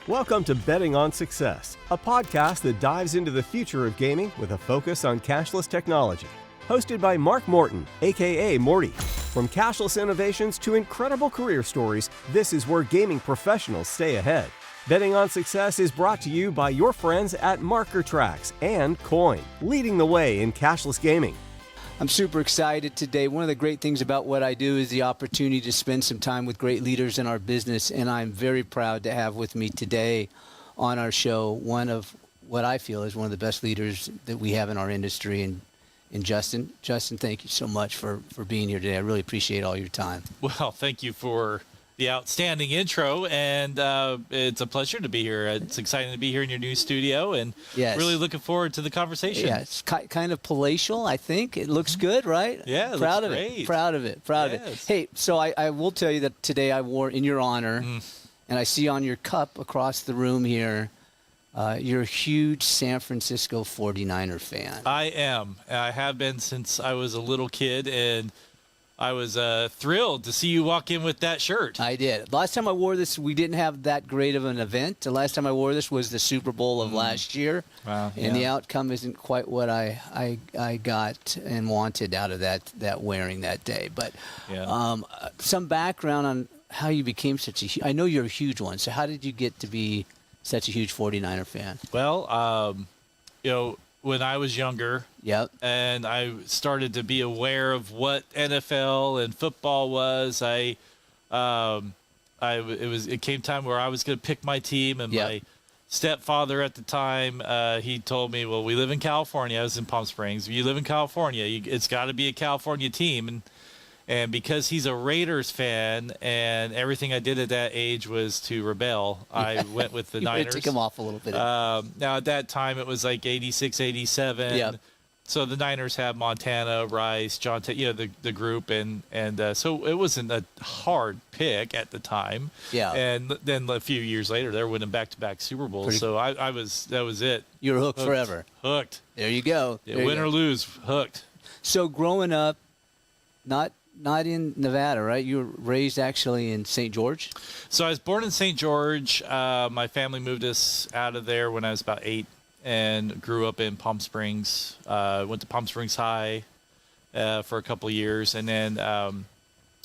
Welcome to Betting on Success, a podcast that dives into the future of gaming with a focus on cashless technology. Hosted by Mark Morton, aka Morty. From cashless innovations to incredible career stories, this is where gaming professionals stay ahead. Betting on Success is brought to you by your friends at Marker Tracks and Coin, leading the way in cashless gaming. I'm super excited today. One of the great things about what I do is the opportunity to spend some time with great leaders in our business, and I'm very proud to have with me today on our show one of what I feel is one of the best leaders that we have in our industry, and Justin. Justin, thank you so much for being here today. I really appreciate all your time. Well, thank you for the outstanding intro, and it's a pleasure to be here. It's exciting to be here in your new studio, and really looking forward to the conversation. Yeah, it's kind of palatial, I think. It looks good, right? Yeah, it proud looks of great. it. Proud of it. Proud of it. Hey, so I will tell you that today I wore, in your honor, and I see on your cup across the room here, you're a huge San Francisco 49er fan. I am. I have been since I was a little kid, and I was thrilled to see you walk in with that shirt. I did. Last time I wore this, we didn't have that great of an event. The last time I wore this was the Super Bowl of last year. Wow. And the outcome isn't quite what I got and wanted out of that wearing that day. But some background on how you became such a – I know you're a huge one. So how did you get to be such a huge 49er fan? Well, when I was younger, and I started to be aware of what NFL and football was, it came time where I was going to pick my team, and my stepfather at the time, he told me, well, we live in California. I was in Palm Springs. If you live in California, it's got to be a California team. And because he's a Raiders fan and everything I did at that age was to rebel, I went with the Niners. Took him off a little bit. Now, at that time, it was like 86, 87. Yep. So the Niners have Montana, Rice, John, the group. And so it wasn't a hard pick at the time. Yeah. And then a few years later, they're winning back-to-back Super Bowls. So that was it. You were hooked forever. Hooked. There you go. Win or lose, hooked. So growing up, not in Nevada, right? You were raised actually in St. George? So I was born in St. George. My family moved us out of there when I was about 8 and grew up in Palm Springs. Went to Palm Springs High for a couple of years. And then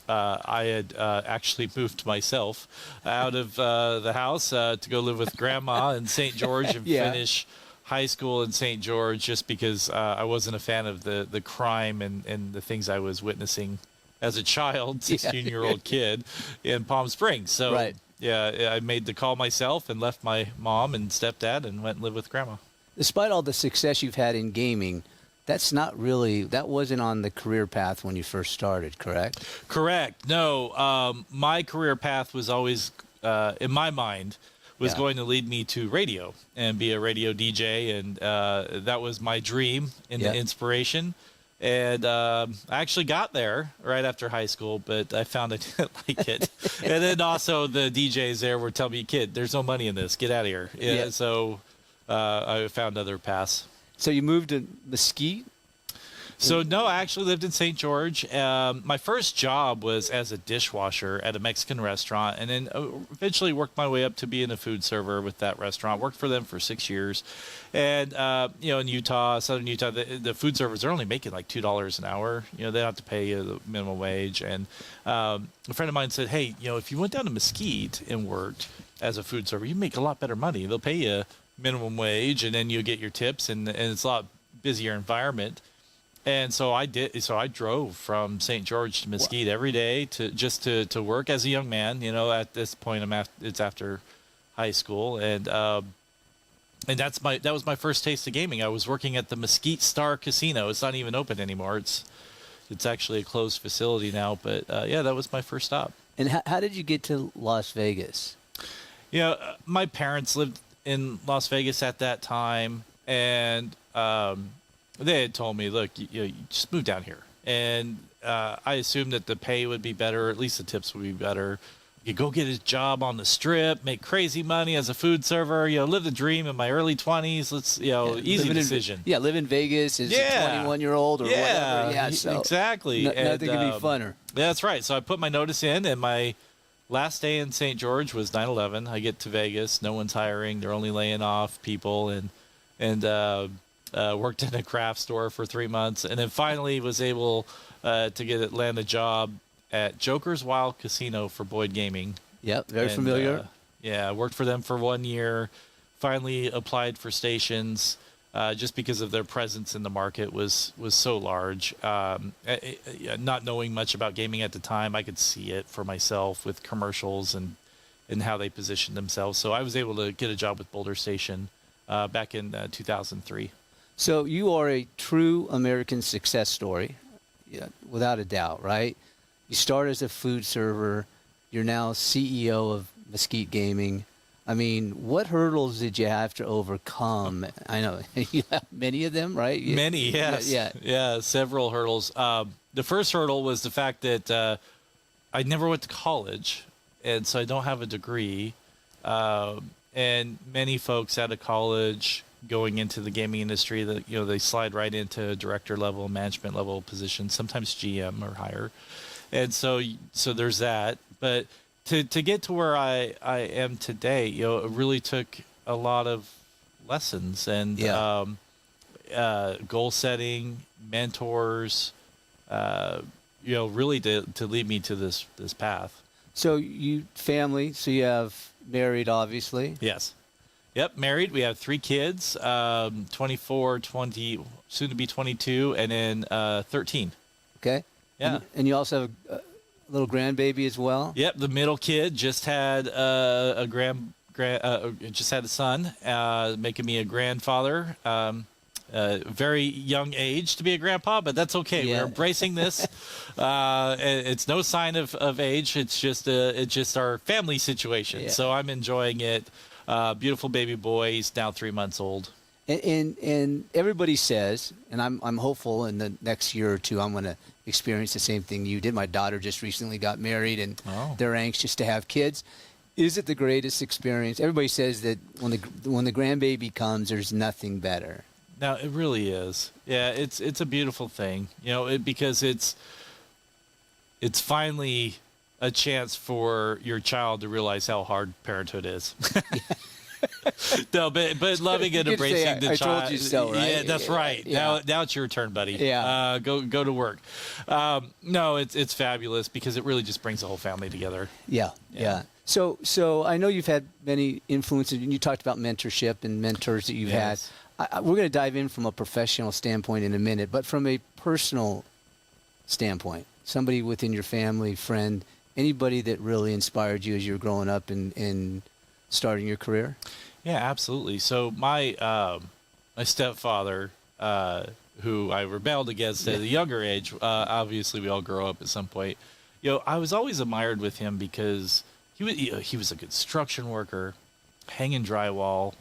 I had actually moved myself out of the house to go live with Grandma in St. George and finish high school in St. George just because I wasn't a fan of the crime and the things I was witnessing as a child, 16-year-old kid in Palm Springs. So, I made the call myself and left my mom and stepdad and went and lived with Grandma. Despite all the success you've had in gaming, that wasn't on the career path when you first started, correct? Correct. No, my career path was always, in my mind, was going to lead me to radio and be a radio DJ. And that was my dream and the inspiration. And I actually got there right after high school, but I found I didn't like it. And then also the DJs there were telling me, kid, there's no money in this. Get out of here. So I found other paths. So you moved to Mesquite? So, no, I actually lived in St. George. My first job was as a dishwasher at a Mexican restaurant, and then eventually worked my way up to being a food server with that restaurant. Worked for them for 6 years. And, in Utah, southern Utah, the food servers are only making like $2 an hour. They don't have to pay you the minimum wage. And a friend of mine said, hey, if you went down to Mesquite and worked as a food server, you make a lot better money. They'll pay you minimum wage, and then you'll get your tips, and it's a lot busier environment. And so I did. So I drove from St. George to Mesquite every day to work as a young man. At this point, it's after high school, and that was my first taste of gaming. I was working at the Mesquite Star Casino. It's not even open anymore. It's actually a closed facility now. But that was my first stop. And how did you get to Las Vegas? My parents lived in Las Vegas at that time, and they had told me, look, you just move down here. And I assumed that the pay would be better, or at least the tips would be better. You go get a job on the strip, make crazy money as a food server, live the dream in my early 20s. Let's, easy decision. Live in Vegas as a 21-year-old or whatever. Yeah, so exactly. Nothing could be funner. That's right. So I put my notice in, and my last day in St. George was 9/11. I get to Vegas. No one's hiring. They're only laying off people, and worked in a craft store for 3 months, and then finally was able to land a job at Joker's Wild Casino for Boyd Gaming. Yep, very familiar. Yeah, worked for them for 1 year. Finally applied for stations. Just because of their presence in the market was so large. Not knowing much about gaming at the time, I could see it for myself with commercials and how they positioned themselves. So I was able to get a job with Boulder Station back in 2003. So you are a true American success story, without a doubt, right? You start as a food server. You're now CEO of Mesquite Gaming. I mean, what hurdles did you have to overcome? I know you have many of them, right? Many, yes. Yeah, several hurdles. The first hurdle was the fact that I never went to college, and so I don't have a degree. And many folks out of college going into the gaming industry, that they slide right into director level, management level positions, sometimes GM or higher. And so there's that. But to get to where I am today, it really took a lot of lessons and goal setting, mentors, really to lead me to this path. So you have married, obviously. Yes. Yep, married. We have 3 kids, 24, 20, soon to be 22, and then 13. Okay. Yeah. And you also have a little grandbaby as well? Yep, the middle kid just had just had a son, making me a grandfather. Very young age to be a grandpa, but that's okay. Yeah. We're embracing this. It's no sign of age. It's just our family situation. Yeah. So I'm enjoying it. Beautiful baby boy. He's now 3 months old. And everybody says, and I'm hopeful in the next year or two I'm going to experience the same thing you did. My daughter just recently got married, and they're anxious to have kids. Is it the greatest experience? Everybody says that when the grandbaby comes, there's nothing better. No, it really is. Yeah, it's a beautiful thing, because it's finally a chance for your child to realize how hard parenthood is. No, but loving and embracing the child. I told you so, right? Yeah, that's right. Yeah. Now it's your turn, buddy. Yeah. Go to work. No, it's fabulous because it really just brings the whole family together. Yeah. So I know you've had many influences, and you talked about mentorship and mentors that you've had. We're going to dive in from a professional standpoint in a minute, but from a personal standpoint, somebody within your family, friend, anybody that really inspired you as you were growing up and starting your career? Yeah, absolutely. So my stepfather, who I rebelled against at a younger age, obviously we all grow up at some point. I was always admired with him because he was a construction worker, hanging drywall.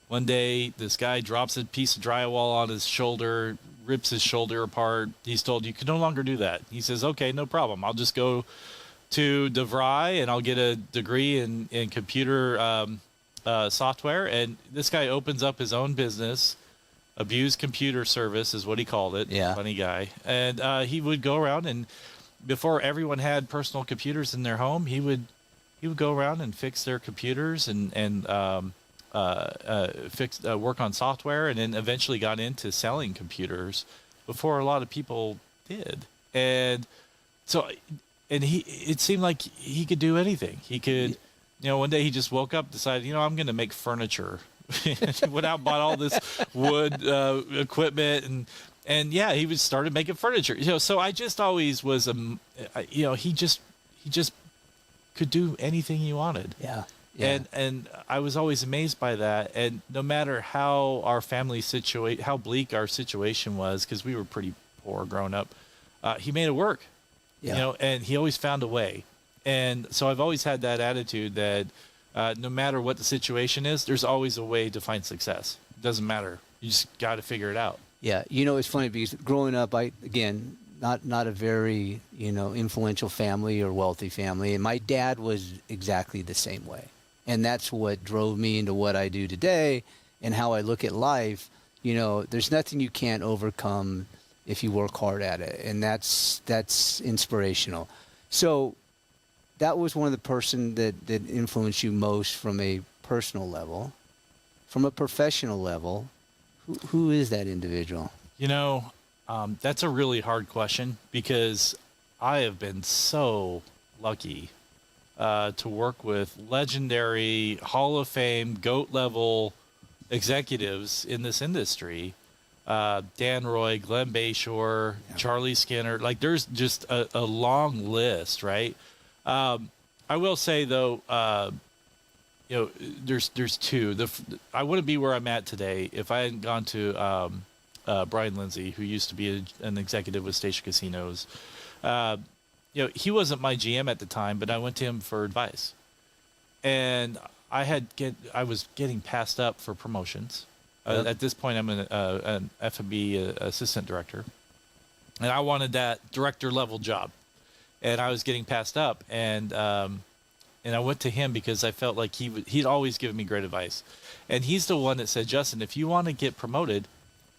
One day, this guy drops a piece of drywall on his shoulder, rips his shoulder apart. He's told, you can no longer do that. He says, okay, no problem. I'll just go to DeVry and I'll get a degree in computer software. And this guy opens up his own business. Abused Computer Service is what he called it. Yeah. Funny guy. And he would go around, and before everyone had personal computers in their home, he would go around and fix their computers and work on software, and then eventually got into selling computers before a lot of people did. And so, it seemed like he could do anything. He could, one day he just woke up, decided, I'm going to make furniture. Went out and bought all this wood equipment, and he started making furniture. So I just always was he just could do anything he wanted. Yeah. And I was always amazed by that. And no matter how our family how bleak our situation was, because we were pretty poor growing up, he made it work. Yeah. And he always found a way. And so I've always had that attitude that no matter what the situation is, there's always a way to find success. It doesn't matter. You just got to figure it out. Yeah. It's funny because growing up, not a very, influential family or wealthy family. And my dad was exactly the same way. And that's what drove me into what I do today and how I look at life. There's nothing you can't overcome if you work hard at it. And that's inspirational. So that was one of the person that influenced you most from a personal level. From a professional level, who is that individual? That's a really hard question because I have been so lucky to work with legendary Hall of Fame, GOAT level executives in this industry. Dan Roy, Glenn Bayshore, Charlie Skinner. Like, there's just a long list, right? I will say, though, there's two. I wouldn't be where I'm at today if I hadn't gone to Brian Lindsay, who used to be an executive with Station Casinos. He wasn't my GM at the time, but I went to him for advice. And I was getting passed up for promotions. At this point, I'm an F&B assistant director, and I wanted that director level job, and I was getting passed up, and I went to him because I felt like he'd always given me great advice, and he's the one that said, Justin, if you want to get promoted,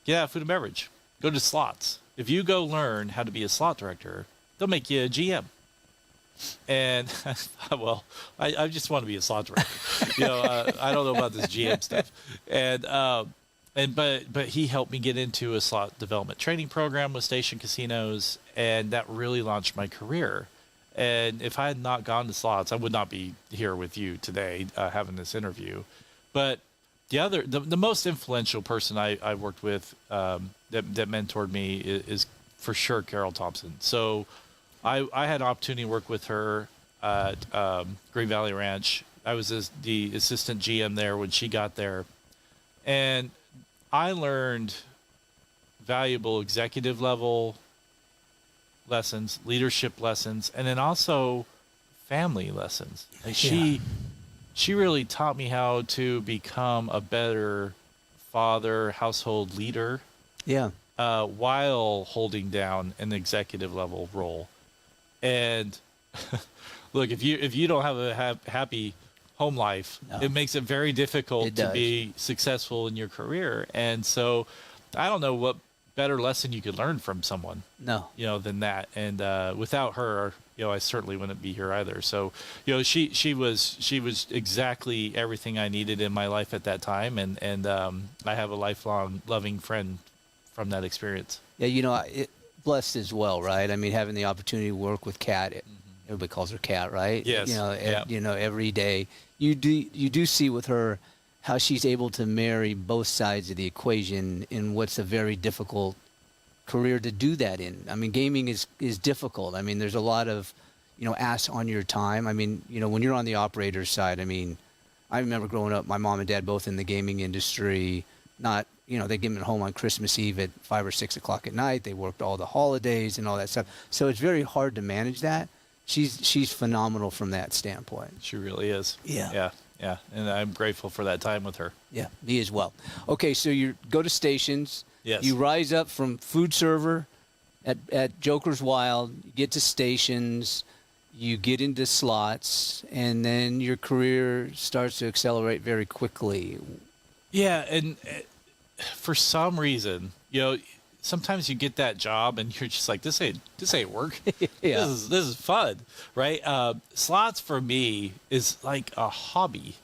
get out of food and beverage, go to slots. If you go learn how to be a slot director, they'll make you a GM. And well, I just want to be a slot director. I don't know about this GM stuff. But he helped me get into a slot development training program with Station Casinos, and that really launched my career. And if I had not gone to slots, I would not be here with you today having this interview. But the most influential person I worked with that mentored me is for sure Carol Thompson. So I had an opportunity to work with her at Green Valley Ranch. I was the assistant GM there when she got there. And I learned valuable executive level lessons, leadership lessons, and then also family lessons. Like she really taught me how to become a better father, household leader. Yeah. While holding down an executive level role. And look, if you don't have a happy home life, it makes it very difficult to be successful in your career. And so I don't know what better lesson you could learn from someone than that. And without her, I certainly wouldn't be here either. So she was exactly everything I needed in my life at that time. And I have a lifelong loving friend from that experience. Blessed as well, right? I mean, having the opportunity to work with Kat, everybody calls her Kat, right? Yes. Every day you do see with her how she's able to marry both sides of the equation in what's a very difficult career to do that in. I mean, gaming is difficult. I mean, there's a lot of, asks on your time. I mean, when you're on the operator's side, I mean, I remember growing up, my mom and dad both in the gaming industry, they get me home on Christmas Eve at 5 or 6 o'clock at night. They worked all the holidays and all that stuff. So it's very hard to manage that. She's phenomenal from that standpoint. She really is. Yeah. Yeah. And I'm grateful for that time with her. Yeah, me as well. Okay, so you go to stations. Yes. You rise up from food server at Joker's Wild, you get to stations, you get into slots, and then your career starts to accelerate very quickly. Yeah, and for some reason, sometimes you get that job and you're just like, this ain't work. Yeah. This is fun, right? Slots for me is like a hobby.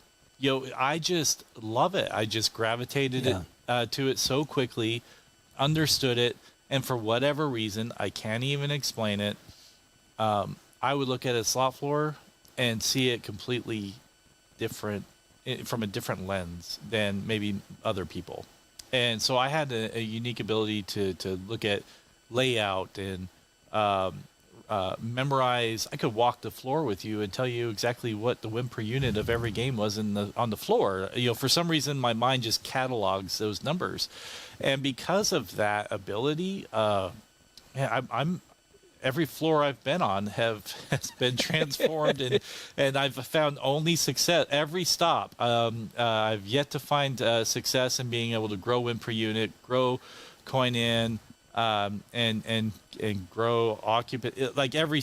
I just love it. I just gravitated to it so quickly, understood it, and for whatever reason, I can't even explain it. I would look at a slot floor and see it completely different, from a different lens than maybe other people. And so I had a unique ability to look at layout and memorize. I could walk the floor with you and tell you exactly what the win per unit of every game was on the floor. For some reason, my mind just catalogs those numbers. And because of that ability, I'm every floor I've been on has been transformed, and I've found only success every stop. I've yet to find success in being able to grow win per unit, grow coin in, and grow occupant. Like every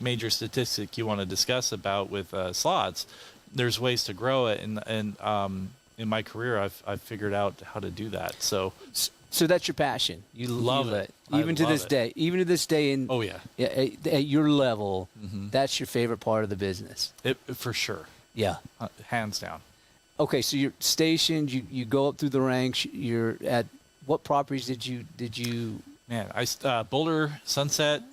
major statistic you want to discuss about with slots, there's ways to grow it, and in my career, I've figured out how to do that. So So that's your passion. You Love it. Even to love this it. day. Even to this day, Oh, yeah. at your level, that's your favorite part of the business. For sure. Yeah. Hands down. Okay, so you're stationed. You go up through the ranks. You're at what properties did you? Man, Boulder, Sunset,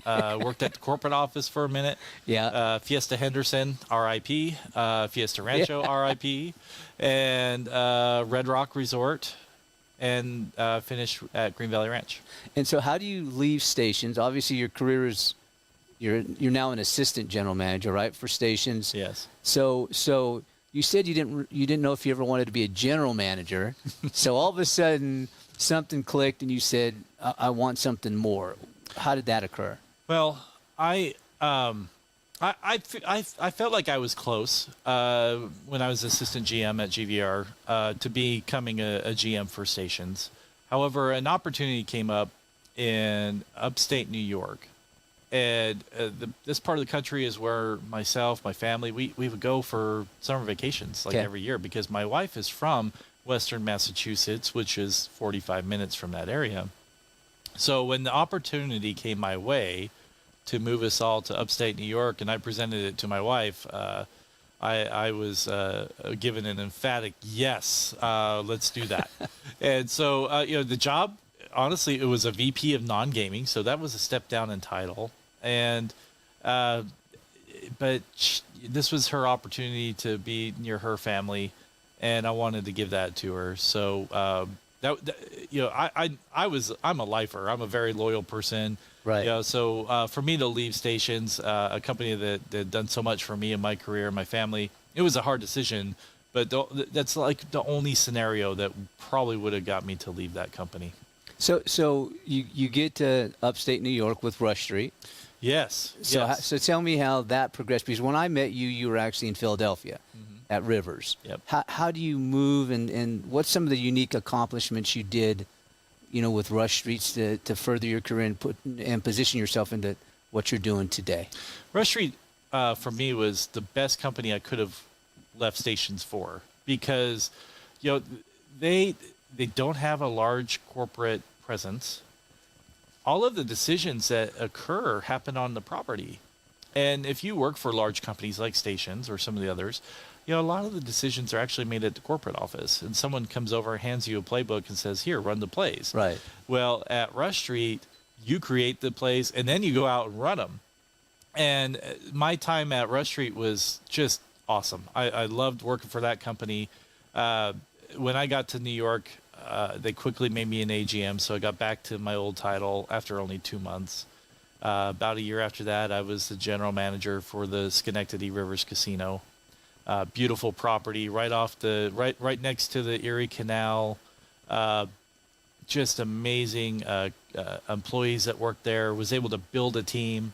worked at the corporate office for a minute. Yeah. Fiesta Henderson, RIP. Fiesta Rancho, RIP. And Red Rock Resort. And finished at Green Valley Ranch. And so, how do you leave stations? Obviously, your career is you're now an assistant general manager, right, for stations. Yes. So you said you didn't know if you ever wanted to be a general manager. So all of a sudden, something clicked, and you said, "I want something more." How did that occur? Well, I felt like I was close when I was assistant GM at GVR to becoming a GM for stations. However, an opportunity came up in upstate New York. And this part of the country is where myself, my family, we would go for summer vacations every year because my wife is from Western Massachusetts, which is 45 minutes from that area. So when the opportunity came my way to move us all to upstate New York, and I presented it to my wife, I was given an emphatic yes, let's do that. And so, the job, honestly, it was a VP of non-gaming, so that was a step down in title. And but this was her opportunity to be near her family, and I wanted to give that to her. So I'm a lifer. I'm a very loyal person. Right. So for me to leave stations, a company that had done so much for me in my career, my family, it was a hard decision. But that's like the only scenario that probably would have got me to leave that company. So you get to upstate New York with Rush Street. Yes. So tell me how that progressed, because when I met you, you were actually in Philadelphia at Rivers. Yep. How do you move, and what's some of the unique accomplishments you did, with Rush Streets to further your career and position yourself into what you're doing today? Rush Street for me was the best company I could have left stations for, because they don't have a large corporate presence. All of the decisions that occur happen on the property. And if you work for large companies like Stations or some of the others, a lot of the decisions are actually made at the corporate office. And someone comes over, hands you a playbook and says, here, run the plays. Right. Well, at Rush Street, you create the plays and then you go out and run them. And my time at Rush Street was just awesome. I loved working for that company. When I got to New York, they quickly made me an AGM, so I got back to my old title after only 2 months. About a year after that, I was the general manager for the Schenectady Rivers Casino. Beautiful property, right next to the Erie Canal. Just amazing employees that worked there. Was able to build a team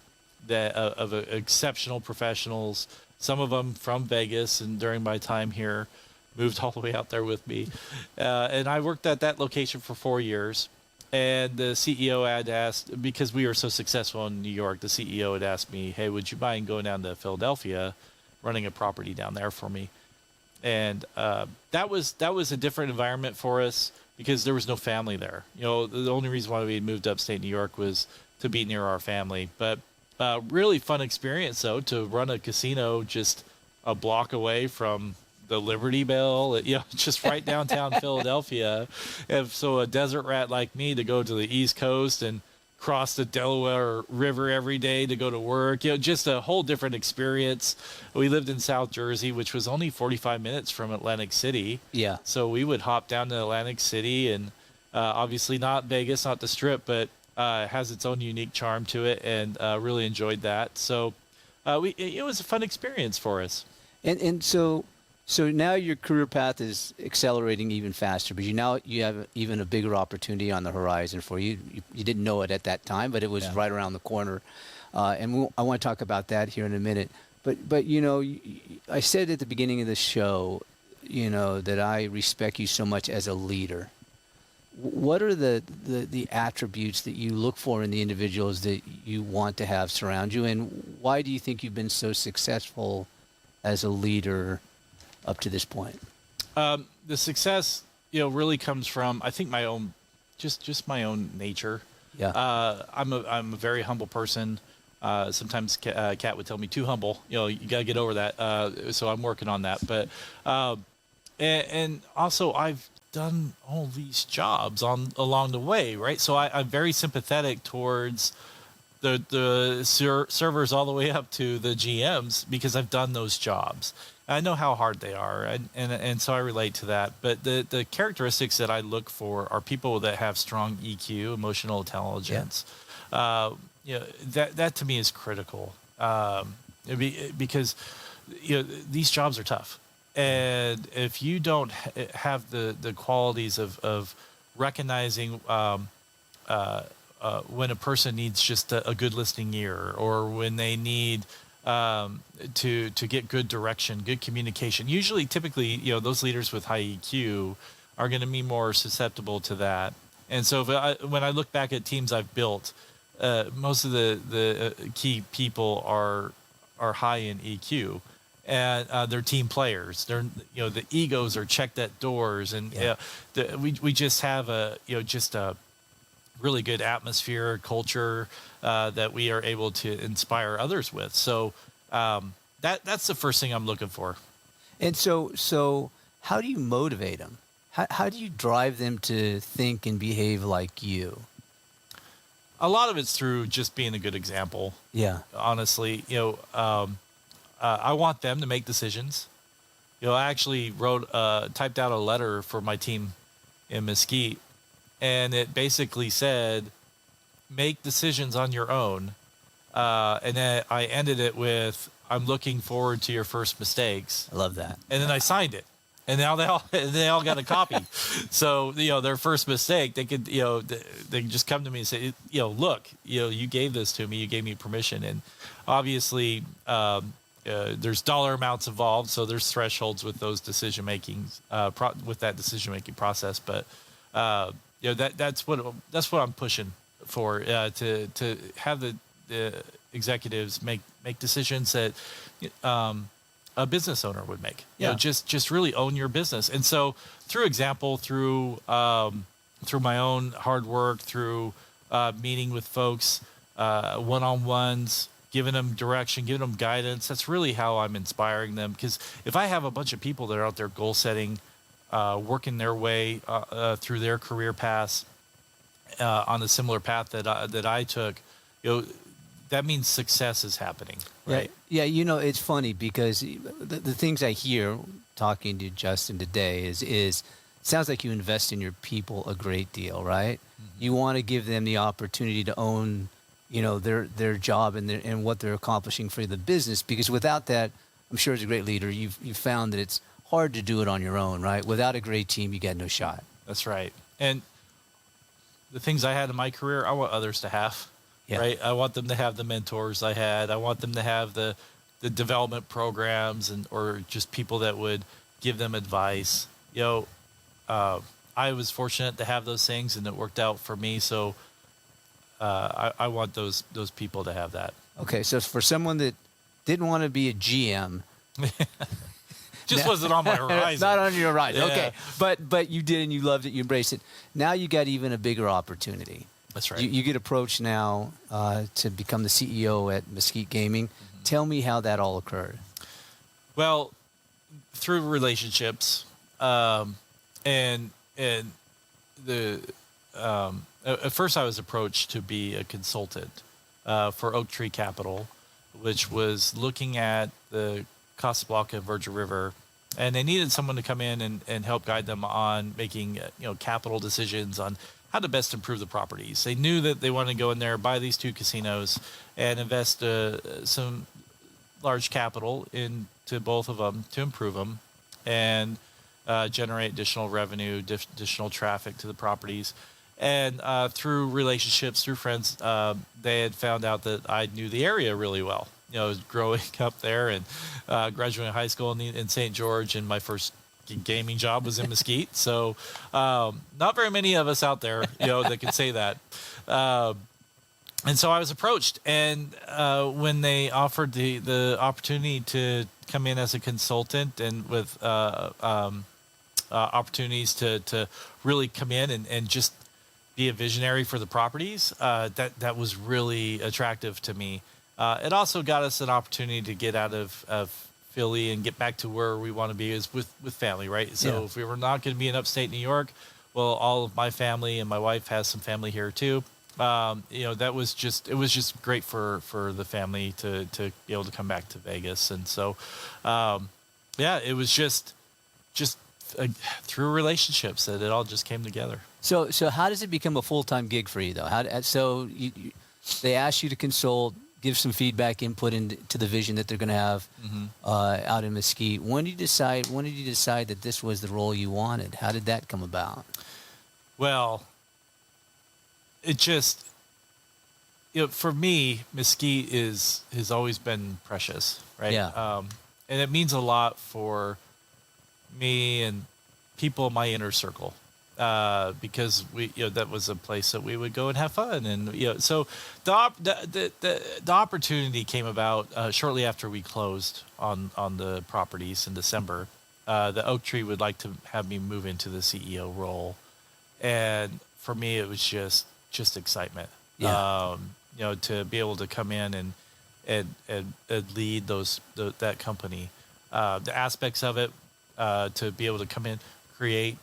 of exceptional professionals. Some of them from Vegas, and during my time here, moved all the way out there with me. And I worked at that location for 4 years. And the CEO had asked, because we were so successful in New York, the CEO had asked me, hey, would you mind going down to Philadelphia, running a property down there for me? And that was a different environment for us because there was no family there. The only reason why we had moved upstate New York was to be near our family. But really fun experience, though, to run a casino just a block away from the Liberty Bell, just right downtown Philadelphia. And so a desert rat like me to go to the East Coast and cross the Delaware River every day to go to work, just a whole different experience. We lived in South Jersey, which was only 45 minutes from Atlantic City. Yeah. So we would hop down to Atlantic City, and obviously not Vegas, not the Strip, but has its own unique charm to it, and really enjoyed that. So it was a fun experience for us. And so now your career path is accelerating even faster, but you have even a bigger opportunity on the horizon for you. You didn't know it at that time, but it was right around the corner. And I want to talk about that here in a minute. But I said at the beginning of the show, that I respect you so much as a leader. What are the attributes that you look for in the individuals that you want to have surround you, and why do you think you've been so successful as a leader up to this point? The success, really comes from, I think, my own just my own nature. Yeah. I'm a very humble person. Sometimes Kat would tell me too humble. You gotta get over that. So I'm working on that. But and also I've done all these jobs along the way, right? So I'm very sympathetic towards the servers all the way up to the GMs because I've done those jobs. I know how hard they are, and so I relate to that. But the characteristics that I look for are people that have strong EQ, emotional intelligence. Yeah. That to me is critical because these jobs are tough, and if you don't have the qualities of recognizing when a person needs just a good listening ear, or when they need to get good direction, good communication. Usually, typically, those leaders with high EQ are going to be more susceptible to that. And so when I look back at teams I've built, most of the key people are high in EQ, and they're team players. They're the egos are checked at doors, and we just have a really good atmosphere, culture that we are able to inspire others with. So that's the first thing I'm looking for. And so how do you motivate them? How do you drive them to think and behave like you? A lot of it's through just being a good example. Yeah. Honestly, I want them to make decisions. I actually typed out a letter for my team in Mesquite, and it basically said, make decisions on your own. And then I ended it with, I'm looking forward to your first mistakes. I love that. And then I signed it. And now they all got a copy. So, their first mistake, they could, they can just come to me and say, look, you gave this to me, you gave me permission. And obviously, there's dollar amounts involved. So there's thresholds with those decision-making, with that decision-making process. But, that's what I'm pushing for, to have the executives make decisions that a business owner would make. Just really own your business. And so through example, through my own hard work, through meeting with folks, one-on-ones, giving them direction, giving them guidance, that's really how I'm inspiring them. Because if I have a bunch of people that are out there goal setting, working their way through their career paths on a similar path that I took, that means success is happening, right? Yeah, it's funny because the things I hear talking to Justin today is sounds like you invest in your people a great deal, right? Mm-hmm. You want to give them the opportunity to own, their job and what they're accomplishing for the business, because without that, I'm sure as a great leader, you've found that it's hard to do it on your own, right? Without a great team, you got no shot. That's right. And the things I had in my career, I want others to have. Yeah. Right. I want them to have the mentors I had. I want them to have the development programs or just people that would give them advice. I was fortunate to have those things, and it worked out for me. So I want those people to have that. Okay. So for someone that didn't want to be a GM, just wasn't on my horizon. Not on your horizon. Yeah. Okay. But you did, and you loved it. You embraced it. Now you got even a bigger opportunity. That's right. You get approached now to become the CEO at Mesquite Gaming. Mm-hmm. Tell me how that all occurred. Well, through relationships, and the at first I was approached to be a consultant for Oak Tree Capital, which was looking at the Casablanca and Virgin River, and they needed someone to come in and help guide them on making capital decisions on how to best improve the properties. They knew that they wanted to go in there, buy these 2 casinos, and invest some large capital into both of them to improve them and generate additional revenue, additional traffic to the properties. And through relationships, through friends, they had found out that I knew the area really well. Growing up there and graduating high school in St. George, and my first gaming job was in Mesquite. So not very many of us out there, that can say that. And so I was approached, and when they offered the opportunity to come in as a consultant and with opportunities to really come in and just be a visionary for the properties, that was really attractive to me. It also got us an opportunity to get out of Philly and get back to where we want to be, is with family, right? So if we were not going to be in upstate New York, well, all of my family and my wife has some family here too. It was just great for the family to be able to come back to Vegas. And so, it was just through relationships that it all just came together. So how does it become a full-time gig for you, though? They ask you to consult, give some feedback, input into the vision that they're going to have out in Mesquite. When did you decide that this was the role you wanted? How did that come about? Well, it just, for me, Mesquite has always been precious, right? Yeah. And it means a lot for me and people in my inner circle, because that was a place that we would go and have fun. And, so the opportunity came about shortly after we closed on the properties in December. The Oak Tree would like to have me move into the CEO role. And for me, it was just excitement, to be able to come in and lead that company, the aspects of it, to be able to come in, create.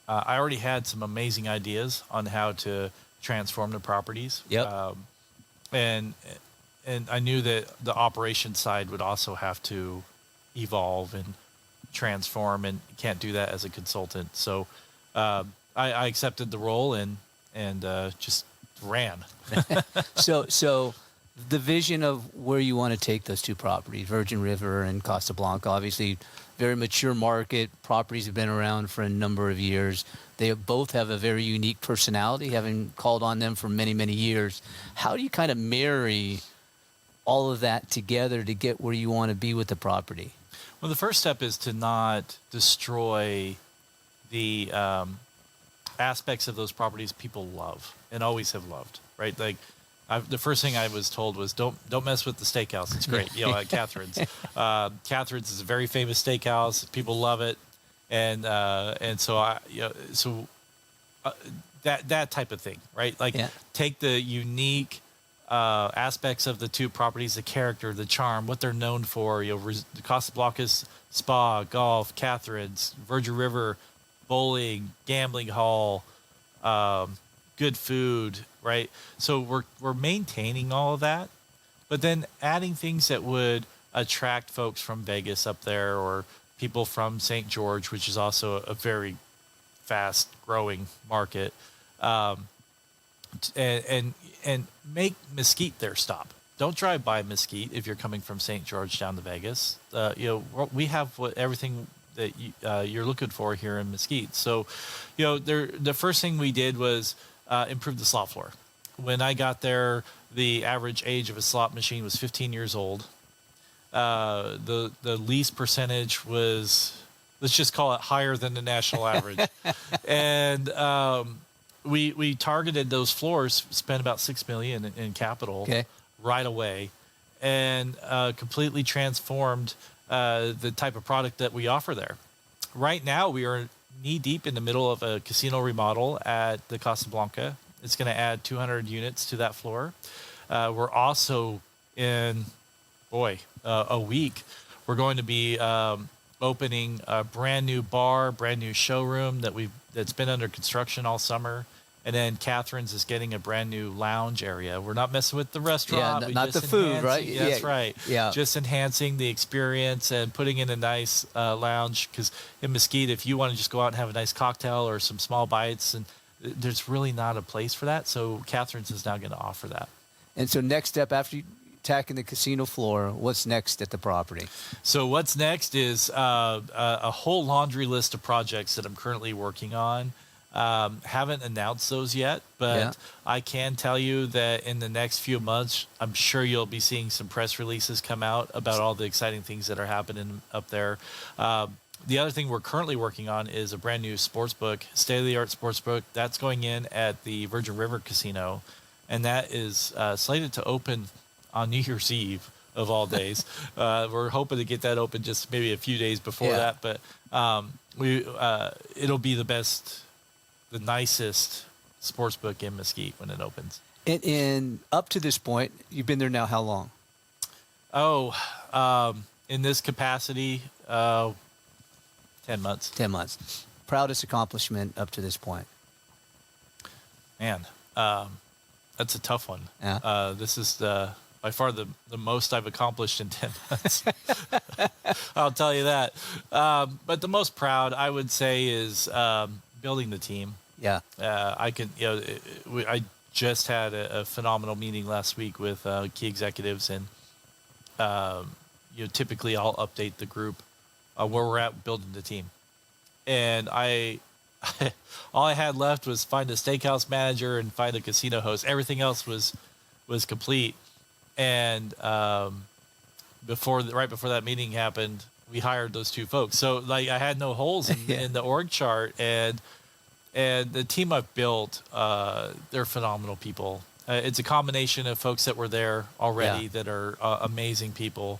I already had some amazing ideas on how to transform the properties. Yep. And I knew that the operations side would also have to evolve and transform, and you can't do that as a consultant. So, I accepted the role and just ran. So the vision of where you want to take those two properties, Virgin River and Costa Blanca, obviously very mature market. Properties have been around for a number of years. They both have a very unique personality, having called on them for many, many years. How do you kind of marry all of that together to get where you want to be with the property? Well, the first step is to not destroy the aspects of those properties people love and always have loved, right? Like, the first thing I was told was don't mess with the steakhouse. It's great, at Catherine's. Catherine's is a very famous steakhouse. People love it, and so that type of thing, right? Like, take the unique aspects of the two properties, the character, the charm, what they're known for. The Costa Blanca's spa, golf, Catherine's, Virgin River, bowling, gambling hall, good food, right? So we're maintaining all of that, but then adding things that would attract folks from Vegas up there, or people from St. George, which is also a very fast growing market, and make Mesquite their stop. Don't drive by Mesquite if you're coming from St. George down to Vegas. We have everything that you're looking for here in Mesquite. So, the first thing we did was improve the slot floor. When I got there, the average age of a slot machine was 15 years old. The lease percentage was, let's just call it, higher than the national average. And we targeted those floors, spent about $6 million in capital right away, and completely transformed the type of product that we offer there. Right now, we are knee deep in the middle of a casino remodel at the Costa Blanca. It's going to add 200 units to that floor. We're also in, a week, we're going to be opening a brand new bar, brand new showroom that's been under construction all summer. And then Catherine's is getting a brand new lounge area. We're not messing with the restaurant. Yeah, not the food, right? That's right. Yeah. Just enhancing the experience and putting in a nice lounge. Because in Mesquite, if you want to just go out and have a nice cocktail or some small bites, and there's really not a place for that. So Catherine's is now going to offer that. And so next step, after you attacking the casino floor, what's next at the property? So what's next is a whole laundry list of projects that I'm currently working on. Haven't announced those yet, but I can tell you that in the next few months, I'm sure you'll be seeing some press releases come out about all the exciting things that are happening up there. The other thing we're currently working on is a brand new sportsbook, state-of-the-art sportsbook. That's going in at the Virgin River Casino, and that is slated to open on New Year's Eve, of all days. We're hoping to get that open just maybe a few days before that, but it'll be the nicest sportsbook in Mesquite when it opens. And up to this point, you've been there now how long? In this capacity, 10 months. 10 months. Proudest accomplishment up to this point? Man, that's a tough one. Yeah. This is by far the most I've accomplished in 10 months. I'll tell you that. But the most proud, I would say, is building the team. Yeah. I just had a phenomenal meeting last week with key executives, and typically I'll update the group where we're at building the team. And all I had left was find a steakhouse manager and find a casino host. Everything else was complete. And right before that meeting happened, we hired those two folks. So like I had no holes in the org chart, and the team I've built, they're phenomenal people. It's a combination of folks that were there already that are amazing people,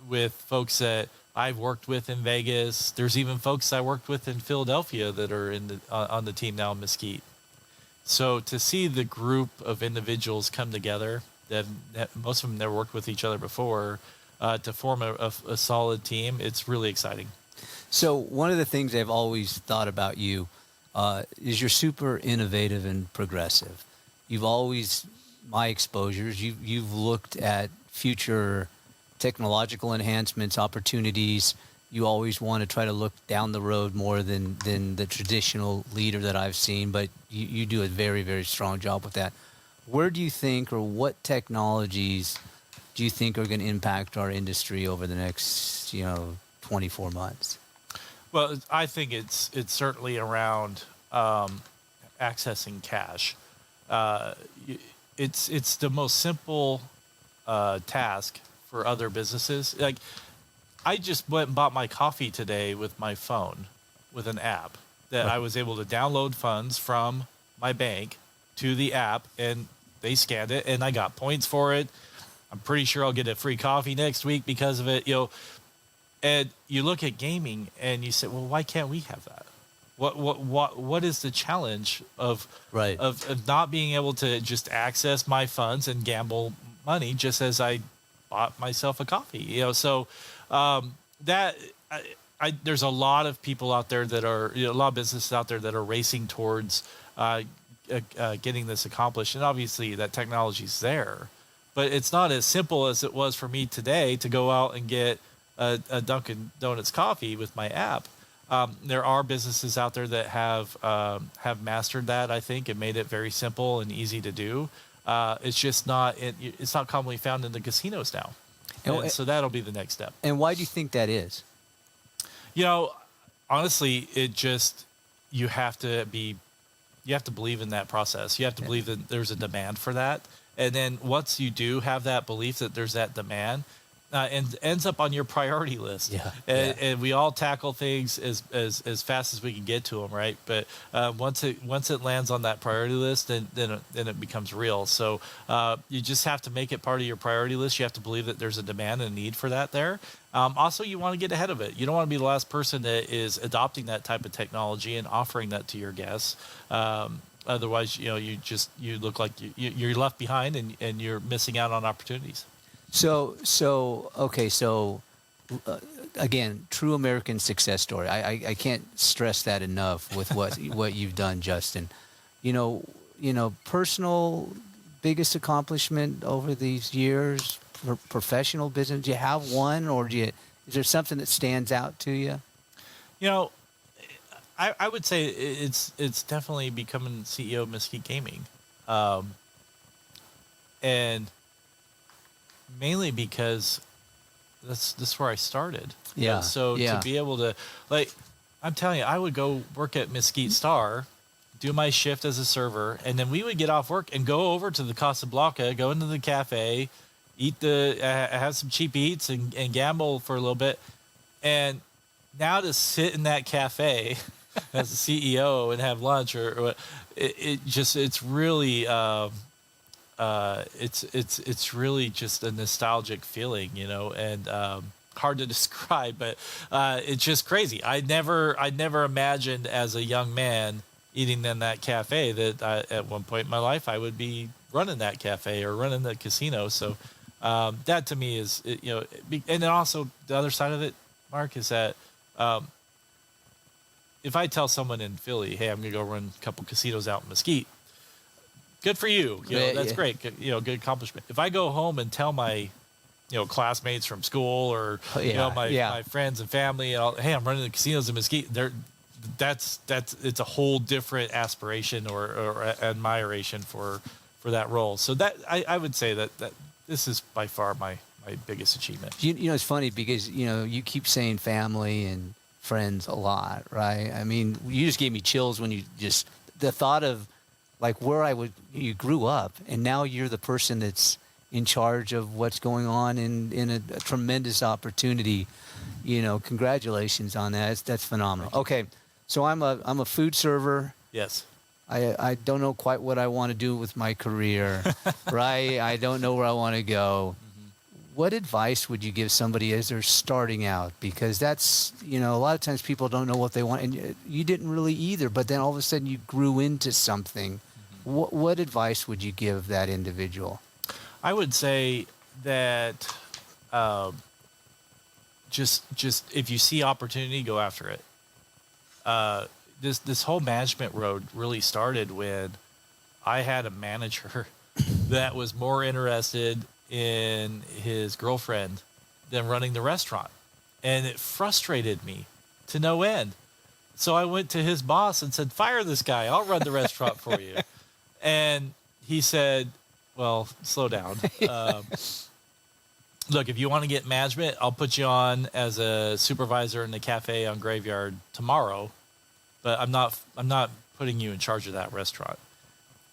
with folks that I've worked with in Vegas. There's even folks I worked with in Philadelphia that are on the team now in Mesquite. So to see the group of individuals come together that most of them never worked with each other before, to form a solid team, it's really exciting. So one of the things I've always thought about you is you're super innovative and progressive. You've always, my exposures, you've looked at future technological enhancements, opportunities. You always want to try to look down the road more than the traditional leader that I've seen, but you do a very, very strong job with that. Where do you think, or what technologies do you think are going to impact our industry over the next 24 months? Well, I think it's certainly around accessing cash. It's the most simple task for other businesses. Like, I just went and bought my coffee today with my phone, with an app that I was able to download funds from my bank to the app, and they scanned it, and I got points for it. I'm pretty sure I'll get a free coffee next week because of it. And you look at gaming and you say, well, why can't we have that? What is the challenge of not being able to just access my funds and gamble money just as I bought myself a coffee? So there's a lot of people out there that are, a lot of businesses out there that are racing towards getting this accomplished. And obviously that technology's there, but it's not as simple as it was for me today to go out and get a Dunkin' Donuts coffee with my app. There are businesses out there that have mastered that, I think, and made it very simple and easy to do. It's just it's not commonly found in the casinos now. And so that'll be the next step. And why do you think that is? Honestly, you have to believe in that process. You have to believe that there's a demand for that. And then once you do have that belief that there's that demand, and ends up on your priority list. And we all tackle things as fast as we can get to them, right? But once it lands on that priority list, then it becomes real. So you just have to make it part of your priority list. You have to believe that there's a demand and a need for that there. Also, you want to get ahead of it. You don't want to be the last person that is adopting that type of technology and offering that to your guests. Otherwise, you look like you're left behind and you're missing out on opportunities. So again, true American success story. I can't stress that enough with what you've done, Justin. Personal biggest accomplishment over these years, professional business. Do you have one, or is there something that stands out to you? I would say it's definitely becoming CEO of Mesquite Gaming, and mainly because that's where I started. To be able to, I'm telling you, I would go work at Mesquite Star, do my shift as a server, and then we would get off work and go over to the Casablanca, go into the cafe, have some cheap eats and gamble for a little bit. And now to sit in that cafe as a CEO and have lunch it's really it's really just a nostalgic feeling, and hard to describe, but it's just crazy. I never imagined as a young man, eating in that cafe that at one point in my life I would be running that cafe or running the casino. So that to me is, and then also the other side of it, Mark, is that if I tell someone in Philly, hey, I'm going to go run a couple casinos out in Mesquite, good for you. That's great. Good accomplishment. If I go home and tell my, classmates from school or, my friends and family, hey, I'm running the casinos in Mesquite, it's a whole different aspiration or admiration for that role. So that I would say that this is by far my biggest achievement. It's funny because, you keep saying family and friends a lot, right? I mean, you just gave me chills when the thought of like you grew up and now you're the person that's in charge of what's going on in a tremendous opportunity. Congratulations on that. That's phenomenal. Okay. So I'm a food server. Yes. I don't know quite what I want to do with my career, right? I don't know where I want to go. What advice would you give somebody as they're starting out? Because that's, a lot of times people don't know what they want, and you didn't really either, but then all of a sudden you grew into something. What advice would you give that individual? I would say that just if you see opportunity, go after it. This whole management road really started when I had a manager that was more interested in his girlfriend than running the restaurant. And it frustrated me to no end. So I went to his boss and said, fire this guy. I'll run the restaurant for you. And he said, well, slow down. Look, if you want to get management, I'll put you on as a supervisor in the cafe on Graveyard tomorrow. But I'm not putting you in charge of that restaurant.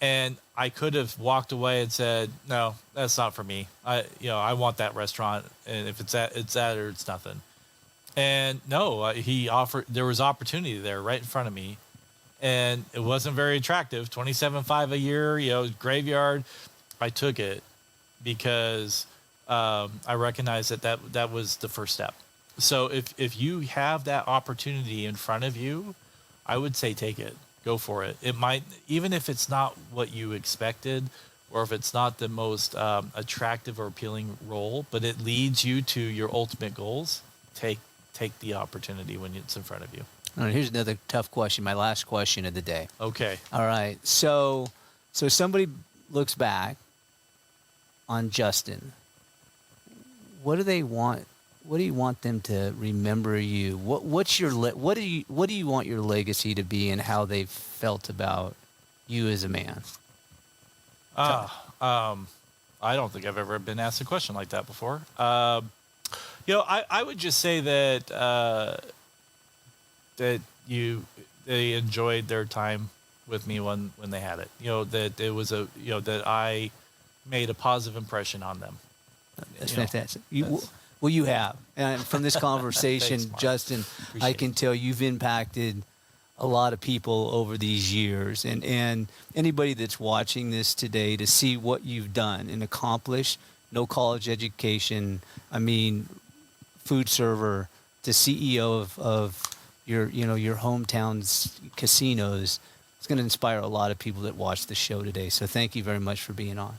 And I could have walked away and said, no, that's not for me. I want that restaurant. And if it's that or it's nothing. And no, he offered, there was opportunity there right in front of me. And it wasn't very attractive. $27,500 a year, Graveyard. I took it because I recognized that was the first step. So if you have that opportunity in front of you, I would say take it. Go for it. It might, even if it's not what you expected or if it's not the most attractive or appealing role, but it leads you to your ultimate goals, take the opportunity when it's in front of you. All right, here's another tough question, my last question of the day. Okay. All right. So somebody looks back on Justin. What do they want? What do you want them to remember you? What do you want your legacy to be, and how they felt about you as a man? I don't think I've ever been asked a question like that before. I would just say that they enjoyed their time with me when they had it. That it was that I made a positive impression on them. That's fantastic. Well, you have. And from this conversation, Thanks, Justin, I can tell you've impacted a lot of people over these years. And anybody that's watching this today, to see what you've done and accomplished, no college education, food server, the CEO of your hometown's casinos, it's going to inspire a lot of people that watch the show today. So thank you very much for being on.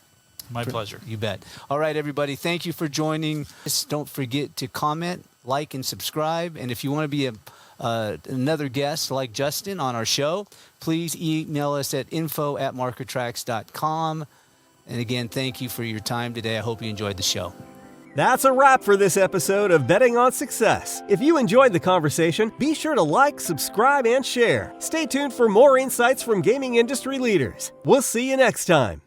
My pleasure. You bet. All right, everybody. Thank you for joining. Just don't forget to comment, like, and subscribe. And if you want to be another guest like Justin on our show, please email us at info@markertracks.com. And again, thank you for your time today. I hope you enjoyed the show. That's a wrap for this episode of Betting on Success. If you enjoyed the conversation, be sure to like, subscribe, and share. Stay tuned for more insights from gaming industry leaders. We'll see you next time.